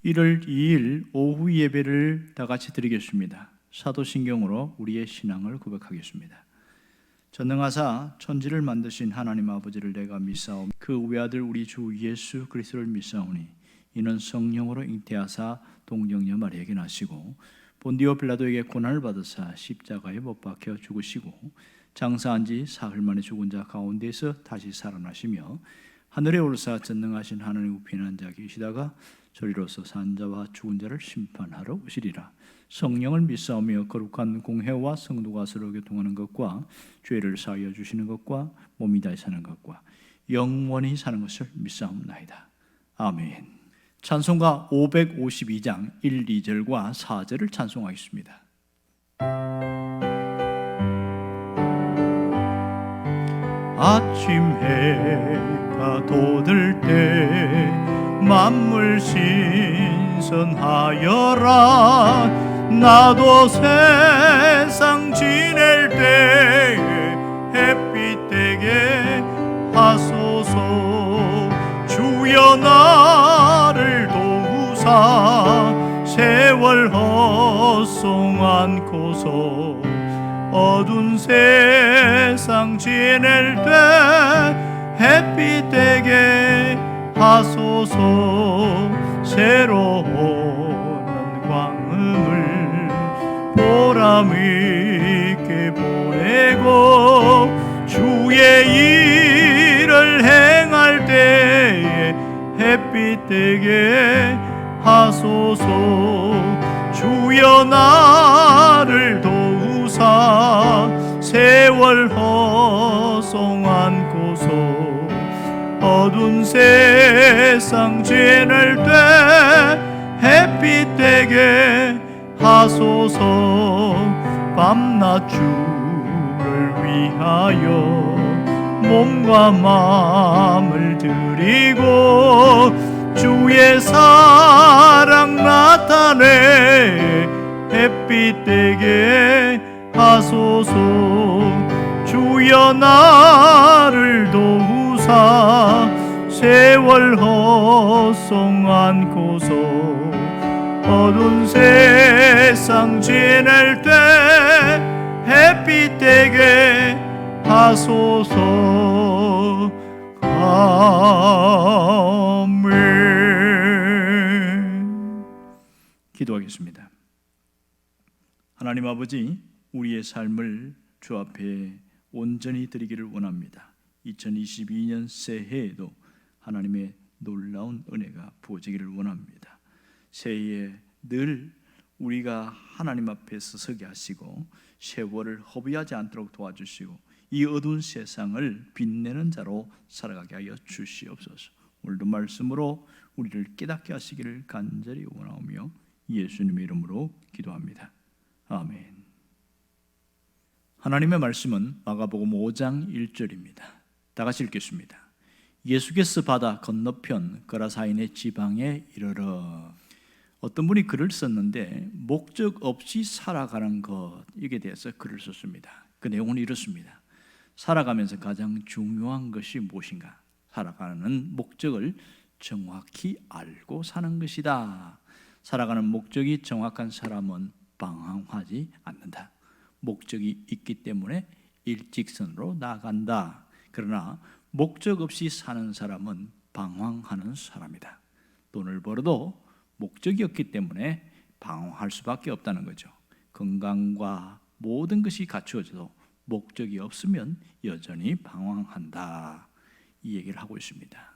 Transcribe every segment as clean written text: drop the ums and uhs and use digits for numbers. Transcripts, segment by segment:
1월 2일 오후 예배를 다 같이 드리겠습니다. 사도신경으로 우리의 신앙을 고백하겠습니다. 전능하사 천지를 만드신 하나님 아버지를 내가 믿사오며 그 외아들 우리 주 예수 그리스도를 믿사오니 이는 성령으로 잉태하사 동정녀 마리아에게 나시고 본디오 빌라도에게 고난을 받으사 십자가에 못 박혀 죽으시고 장사한 지 사흘 만에 죽은 자 가운데서 다시 살아나시며 하늘에 올사 전능하신 하나님 우편에 앉아 계시다가 저리로서 산 자와 죽은 자를 심판하러 오시리라. 성령을 믿사오며 거룩한 공회와 성도가 서로 교통하는 것과 죄를 사하여 주시는 것과 몸이 다시 사는 것과 영원히 사는 것을 믿사옵나이다. 아멘. 찬송가 552장 1, 2절과 4절을 찬송하겠습니다. 아침 해가 돋을 때 만물 신선하여라. 나도 세상 지낼 때 햇빛 되게 하소서. 주여 나를 도우사 세월 헛송 않고서 어두운 세상 지낼 때 햇빛 되게 하소서. 새로운 광음을 보람 있게 보내고 주의 일을 행할 때에 햇빛 되게 하소서. 주여 나를 도우사 세월 헛송 않고서 어두운 세상 지낼 때 햇빛 되게 하소서. 밤낮 주를 위하여 몸과 마음을 드리고 주의 사랑 나타내 햇빛 되게 하소서. 주여 나를 도우사 세월 헛송 않고서 어두운 세상 지낼 때 햇빛 되게 하소서. 아멘. 기도하겠습니다. 하나님 아버지, 우리의 삶을 주 앞에 온전히 드리기를 원합니다. 2022년 새해에도 하나님의 놀라운 은혜가 부어지기를 원합니다. 새해에 늘 우리가 하나님 앞에서 서게 하시고 세월을 허비하지 않도록 도와주시고 이 어두운 세상을 빛내는 자로 살아가게 하여 주시옵소서. 오늘도 말씀으로 우리를 깨닫게 하시기를 간절히 원하오며 예수님의 이름으로 기도합니다. 아멘. 하나님의 말씀은 마가복음 5장 1절입니다. 다 같이 읽겠습니다. 예수께서 바다 건너편 거라사인의 지방에 이르러. 어떤 분이 글을 썼는데 목적 없이 살아가는 것, 이게 대해서 글을 썼습니다. 그 내용은 이렇습니다. 살아가면서 가장 중요한 것이 무엇인가? 살아가는 목적을 정확히 알고 사는 것이다. 살아가는 목적이 정확한 사람은 방황하지 않는다. 목적이 있기 때문에 일직선으로 나아간다. 그러나 목적 없이 사는 사람은 방황하는 사람이다. 돈을 벌어도 목적이 없기 때문에 방황할 수밖에 없다는 거죠. 건강과 모든 것이 갖추어져도 목적이 없으면 여전히 방황한다. 이 얘기를 하고 있습니다.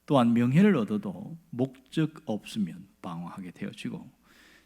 또한 명예를 얻어도 목적 없으면 방황하게 되어지고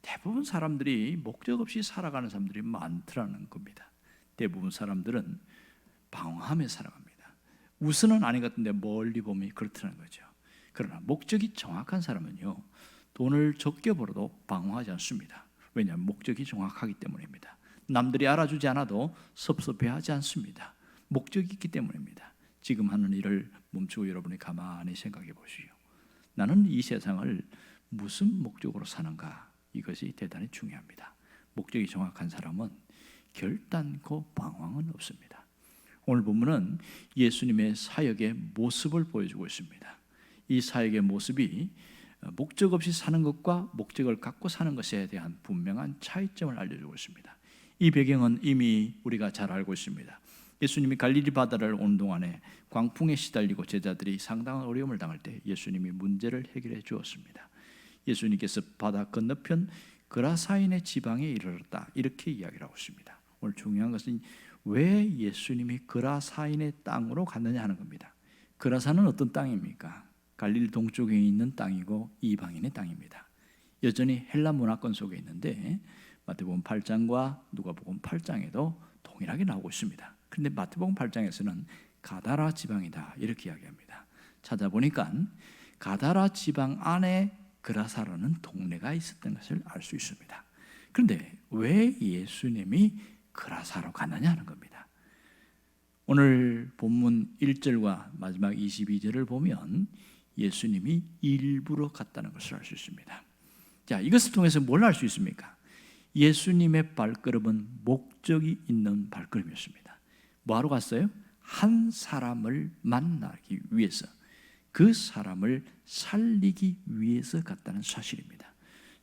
대부분 사람들이 목적 없이 살아가는 사람들이 많더라는 겁니다. 대부분 사람들은 방황하며 살아갑니다. 우선은 아닌 것 같은데 멀리 보면 그렇다는 거죠. 그러나 목적이 정확한 사람은요, 돈을 적게 벌어도 방황하지 않습니다. 왜냐하면 목적이 정확하기 때문입니다. 남들이 알아주지 않아도 섭섭해하지 않습니다. 목적이 있기 때문입니다. 지금 하는 일을 멈추고 여러분이 가만히 생각해 보시오. 나는 이 세상을 무슨 목적으로 사는가? 이것이 대단히 중요합니다. 목적이 정확한 사람은 결단코 방황은 없습니다. 오늘 본문은 예수님의 사역의 모습을 보여주고 있습니다. 이 사역의 모습이 목적 없이 사는 것과 목적을 갖고 사는 것에 대한 분명한 차이점을 알려주고 있습니다. 이 배경은 이미 우리가 잘 알고 있습니다. 예수님이 갈릴리 바다를 오는 동안에 광풍에 시달리고 제자들이 상당한 어려움을 당할 때 예수님이 문제를 해결해 주었습니다. 예수님께서 바다 건너편 그라사인의 지방에 이르렀다, 이렇게 이야기를 하고 있습니다. 오늘 중요한 것은 왜 예수님이 그라사인의 땅으로 갔느냐 하는 겁니다. 그라사는 어떤 땅입니까? 갈릴리 동쪽에 있는 땅이고 이방인의 땅입니다. 여전히 헬라 문화권 속에 있는데 마태복음 8장과 누가복음 8장에도 동일하게 나오고 있습니다. 그런데 마태복음 8장에서는 가다라 지방이다, 이렇게 이야기합니다. 찾아보니까 가다라 지방 안에 그라사라는 동네가 있었던 것을 알 수 있습니다. 그런데 왜 예수님이 그라사로 가느냐 하는 겁니다. 오늘 본문 1절과 마지막 22절을 보면 예수님이 일부러 갔다는 것을 알 수 있습니다. 자, 이것을 통해서 뭘 알 수 있습니까? 예수님의 발걸음은 목적이 있는 발걸음이었습니다. 뭐하러 갔어요? 한 사람을 만나기 위해서, 그 사람을 살리기 위해서 갔다는 사실입니다.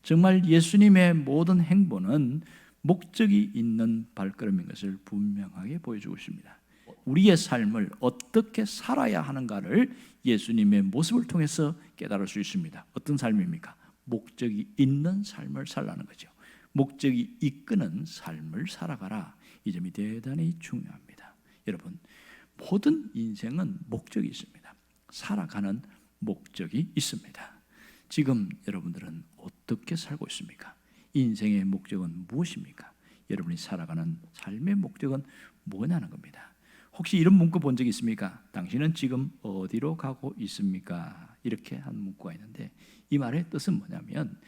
정말 예수님의 모든 행보는 목적이 있는 발걸음인 것을 분명하게 보여주고 있습니다. 우리의 삶을 어떻게 살아야 하는가를 예수님의 모습을 통해서 깨달을 수 있습니다. 어떤 삶입니까? 목적이 있는 삶을 살라는 거죠. 목적이 이끄는 삶을 살아가라. 이 점이 대단히 중요합니다. 여러분, 모든 인생은 목적이 있습니다. 살아가는 목적이 있습니다. 지금 여러분들은 어떻게 살고 있습니까? 인생의 목적은 무엇입니까? 여러분이 살아가는 삶의 목적은 뭐냐는 겁니다. 혹시 이런 문구 본 적 있습니까? 당신은 지금 어디로 가고 있습니까? 이렇게 한 문구가 있는데 이 말의 뜻은 뭐냐면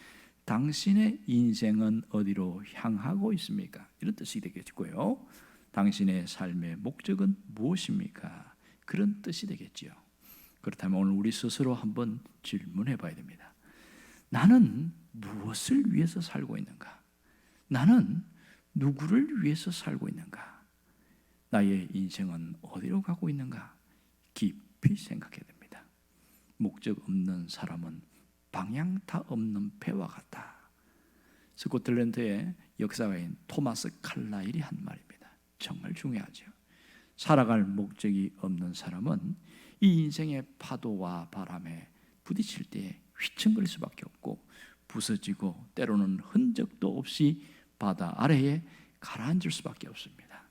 당신의 인생은 어디로 향하고 있습니까? 이런 뜻이 되겠고요. 당신의 삶의 목적은 무엇입니까? 그런 뜻이 되겠지요. 그렇다면 오늘 우리 스스로 한번 질문해 봐야 됩니다. 나는 무엇을 위해서 살고 있는가? 나는 누구를 위해서 살고 있는가? 나의 인생은 어디로 가고 있는가? 깊이 생각해야 됩니다. 목적 없는 사람은 방향타 없는 배와 같다. 스코틀랜드의 역사가인 토마스 칼라일이 한 말입니다. 정말 중요하죠. 살아갈 목적이 없는 사람은 이 인생의 파도와 바람에 부딪힐 때 휘청거릴 수밖에 없고 부서지고 때로는 흔적도 없이 바다 아래에 가라앉을 수밖에 없습니다.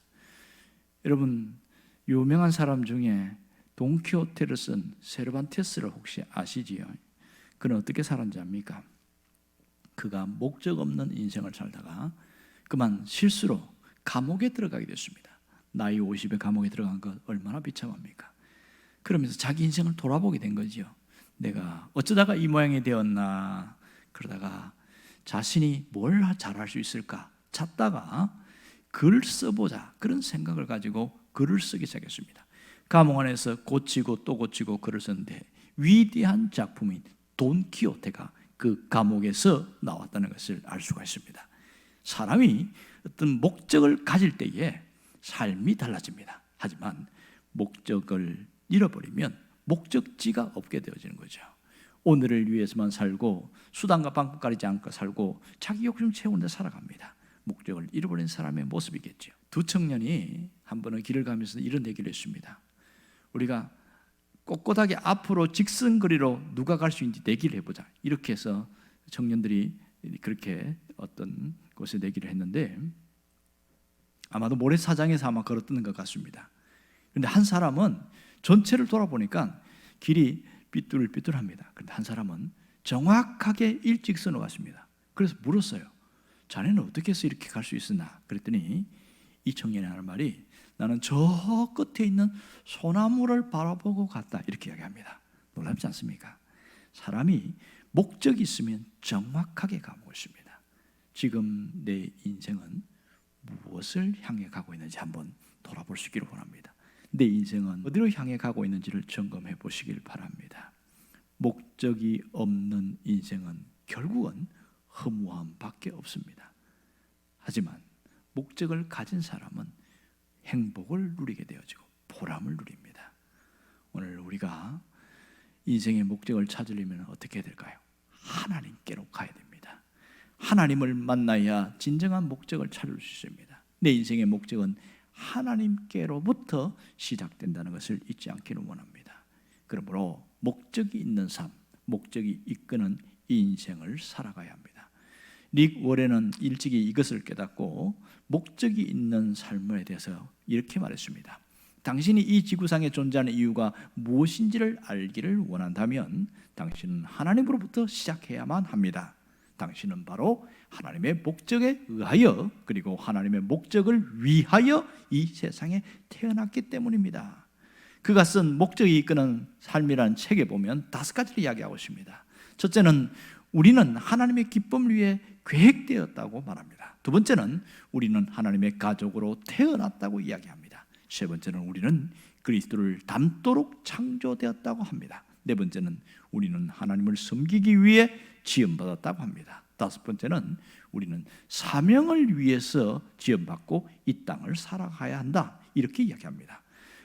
여러분, 유명한 사람 중에 돈키호테를 쓴 세르반테스를 혹시 아시지요? 그는 어떻게 살았는지 압니까? 그가 목적 없는 인생을 살다가 그만 실수로 감옥에 들어가게 됐습니다. 나이 50에 감옥에 들어간 것 얼마나 비참합니까? 그러면서 자기 인생을 돌아보게 된 거지요. 내가 어쩌다가 이 모양이 되었나, 그러다가 자신이 뭘 잘할 수 있을까 찾다가 글을 써보자, 그런 생각을 가지고 글을 쓰기 시작했습니다. 감옥 안에서 고치고 또 고치고 글을 썼는데 위대한 작품인 돈키호테가 그 감옥에서 나왔다는 것을 알 수가 있습니다. 사람이 어떤 목적을 가질 때에 삶이 달라집니다. 하지만 목적을 잃어버리면 목적지가 없게 되어지는 거죠. 오늘을 위해서만 살고 수단과 방법 가리지 않고 살고 자기 욕심 채우는데 살아갑니다. 목적을 잃어버린 사람의 모습이겠죠. 두 청년이 한 번은 길을 가면서 이런 얘기를 했습니다. 우리가 꼿꼿하게 앞으로 직선거리로 누가 갈 수 있는지 내기를 해보자. 이렇게 해서 청년들이 그렇게 어떤 곳에 내기를 했는데 아마도 모래사장에서 아마 걸어뜯는 것 같습니다. 그런데 한 사람은 전체를 돌아보니까 길이 삐뚤삐뚤합니다. 그런데 한 사람은 정확하게 일직선으로 갔습니다. 그래서 물었어요. 자네는 어떻게 해서 이렇게 갈 수 있었나? 그랬더니 이 청년이 하는 말이 나는 저 끝에 있는 소나무를 바라보고 갔다, 이렇게 이야기합니다. 놀랍지 않습니까? 사람이 목적이 있으면 정확하게 가고 있습니다. 지금 내 인생은 무엇을 향해 가고 있는지 한번 돌아볼 수 있기를 원합니다. 내 인생은 어디로 향해 가고 있는지를 점검해 보시길 바랍니다. 목적이 없는 인생은 결국은 허무함밖에 없습니다. 하지만 목적을 가진 사람은 행복을 누리게 되어지고 보람을 누립니다. 오늘 우리가 인생의 목적을 찾으려면 어떻게 해야 될까요? 하나님께로 가야 됩니다. 하나님을 만나야 진정한 목적을 찾을 수 있습니다. 내 인생의 목적은 하나님께로부터 시작된다는 것을 잊지 않기를 원합니다. 그러므로 목적이 있는 삶, 목적이 이끄는 인생을 살아가야 합니다. 릭 워렌은 일찍이 이것을 깨닫고 목적이 있는 삶에 대해서 이렇게 말했습니다. 당신이 이 지구상에 존재하는 이유가 무엇인지를 알기를 원한다면 당신은 하나님으로부터 시작해야만 합니다. 당신은 바로 하나님의 목적에 의하여 그리고 하나님의 목적을 위하여 이 세상에 태어났기 때문입니다. 그가 쓴 목적이 이끄는 삶이라는 책에 보면 5가지를 이야기하고 있습니다. 첫째는 우리는 하나님의 기쁨을 위해 계획되었다고 말합니다. 두 번째는 우리는 하나님의 가족으로 태어났다고 이야기합니다. 세 번째는 우리는 그리스도를 닮도록 창조되었다고 합니다. 네 번째는 우리는 하나님을 섬기기 위해 지음받았다고 합니다. 다섯 번째는 우리는 사명을 위해서 지음받고 이 땅을 살아가야 한다. 이렇게 이야기합니다.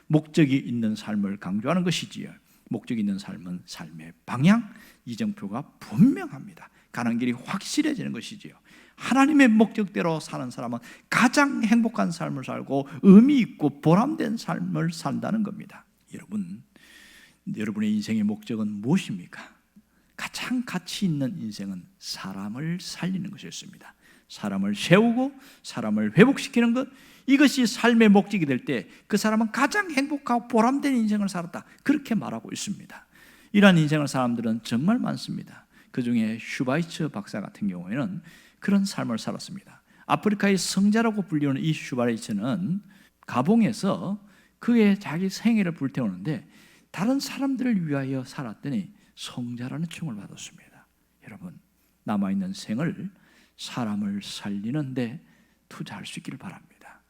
목적이 있는 삶을 강조하는 것이지요. 목적이 있는 삶은 삶의 방향, 이정표가 분명합니다. 가는 길이 확실해지는 것이지요. 하나님의 목적대로 사는 사람은 가장 행복한 삶을 살고 의미 있고 보람된 삶을 산다는 겁니다. 여러분의 인생의 목적은 무엇입니까? 가장 가치 있는 인생은 사람을 살리는 것이었습니다. 사람을 세우고 사람을 회복시키는 것, 이것이 삶의 목적이 될 때 그 사람은 가장 행복하고 보람된 인생을 살았다, 그렇게 말하고 있습니다. 이러한 인생을 사람들은 정말 많습니다. 그 중에 슈바이처 박사 같은 경우에는 그런 삶을 살았습니다. 아프리카의 성자라고 불리는 이 슈바이처는 가봉에서 그의 자기 생애를 불태우는데 다른 사람들을 위하여 살았더니 성자라는 칭을 받았습니다. 여러분, 남아있는 생을 사람을 살리는 데 투자할 수 있기를 바랍니다.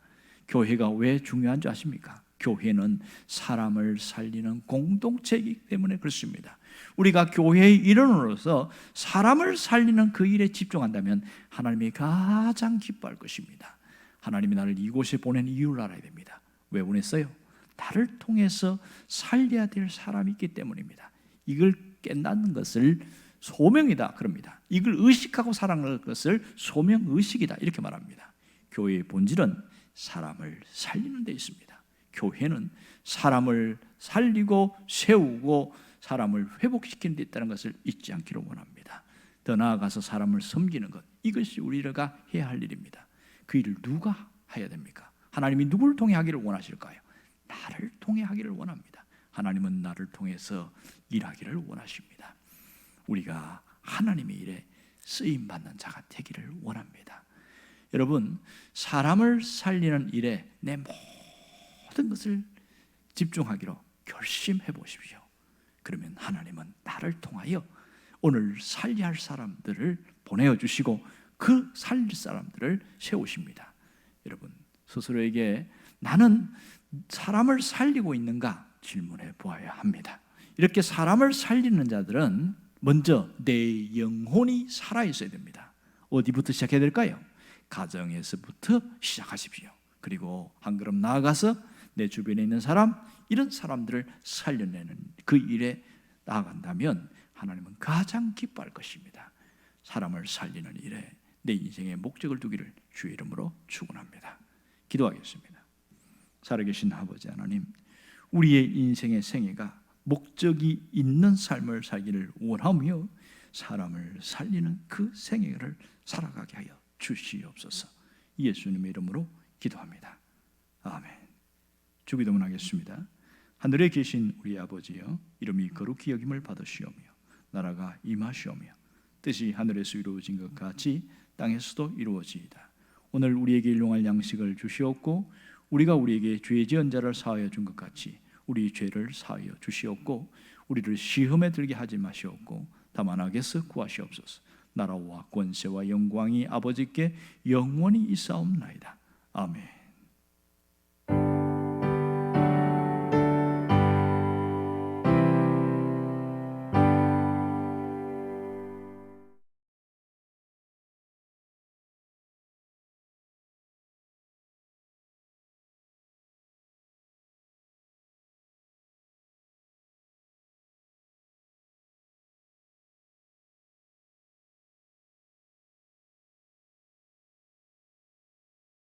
교회가 왜 중요한지 아십니까? 교회는 사람을 살리는 공동체이기 때문에 그렇습니다. 우리가 교회의 일원으로서 사람을 살리는 그 일에 집중한다면 하나님이 가장 기뻐할 것입니다. 하나님이 나를 이곳에 보낸 이유를 알아야 됩니다. 왜 보냈어요? 나를 통해서 살려야 될 사람이 있기 때문입니다. 이걸 깨닫는 것을 소명이다 그럽니다. 이걸 의식하고 살아가는 것을 소명의식이다 이렇게 말합니다. 교회의 본질은 사람을 살리는 데 있습니다. 교회는 사람을 살리고 세우고 사람을 회복시키는 데 있다는 것을 잊지 않기를 원합니다. 더 나아가서 사람을 섬기는 것, 이것이 우리가 해야 할 일입니다. 그 일을 누가 해야 됩니까? 하나님이 누구를 통해 하기를 원하실까요? 나를 통해 하기를 원합니다. 하나님은 나를 통해서 일하기를 원하십니다. 우리가 하나님의 일에 쓰임받는 자가 되기를 원합니다. 여러분, 사람을 살리는 일에 내 모든 것을 집중하기로 결심해 보십시오. 그러면 하나님은 나를 통하여 오늘 살려야 할 사람들을 보내주시고 그 살릴 사람들을 세우십니다. 여러분, 스스로에게 나는 사람을 살리고 있는가 질문해 보아야 합니다. 이렇게 사람을 살리는 자들은 먼저 내 영혼이 살아있어야 됩니다. 어디부터 시작해야 될까요? 가정에서부터 시작하십시오. 그리고 한 걸음 나아가서 내 주변에 있는 사람, 이런 사람들을 살려내는 그 일에 나아간다면 하나님은 가장 기뻐할 것입니다. 사람을 살리는 일에 내 인생의 목적을 두기를 주의 이름으로 축원합니다. 기도하겠습니다. 살아계신 아버지 하나님, 우리의 인생의 생애가 목적이 있는 삶을 살기를 원하며 사람을 살리는 그 생애를 살아가게 하여 주시옵소서. 예수님의 이름으로 기도합니다. 아멘. 주기도문 하겠습니다. 하늘에 계신 우리 아버지여, 이름이 거룩히 여김을 받으시오며 나라가 임하시오며 뜻이 하늘에서 이루어진 것 같이 땅에서도 이루어지이다. 오늘 우리에게 일용할 양식을 주시옵고 우리가 우리에게 죄 지은 자를 사하여 준 것 같이 우리 죄를 사하여 주시옵고 우리를 시험에 들게 하지 마시옵고 다만 악에서 구하시옵소서. 나라와 권세와 영광이 아버지께 영원히 있사옵나이다. 아멘.